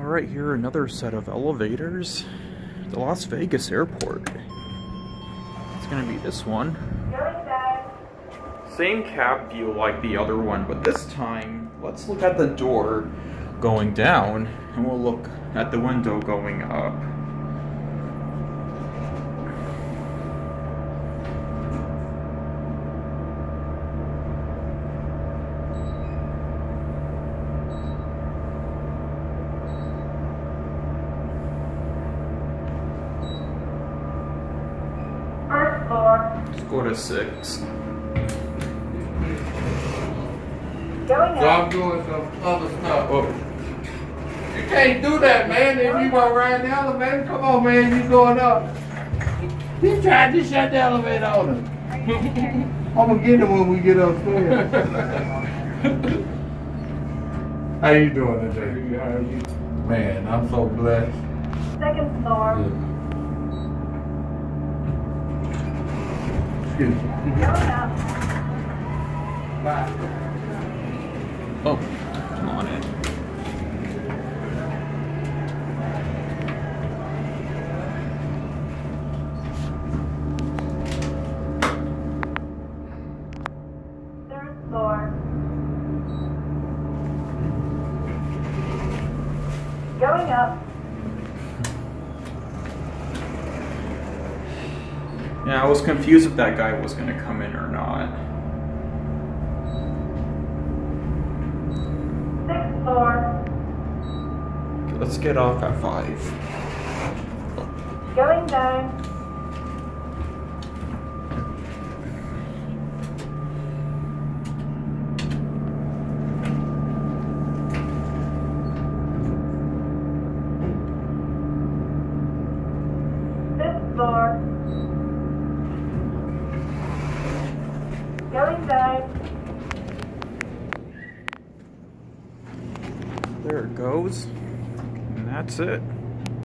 Alright, here another set of elevators. The Las Vegas airport. It's gonna be this one. Same cab view like the other one, but this time, let's look at the door going down, and we'll look at the window going up. First floor. Let's go to 6. Going So up. I'm doing some other stuff. Oh, You can't do that, man. If you gonna ride the elevator, come on, man. You going up. He tried to shut the elevator on him. I'm gonna get him when we get upstairs. How you doing today? How are you? Man, I'm so blessed. Second floor. Excuse me. Going up. Bye. oh, come on in. Third floor. Going up. Yeah, I was confused if that guy was gonna come in or not. Sixth floor. Okay, let's get off at 5. Going down. Fifth floor. Going down. There it goes. And that's it.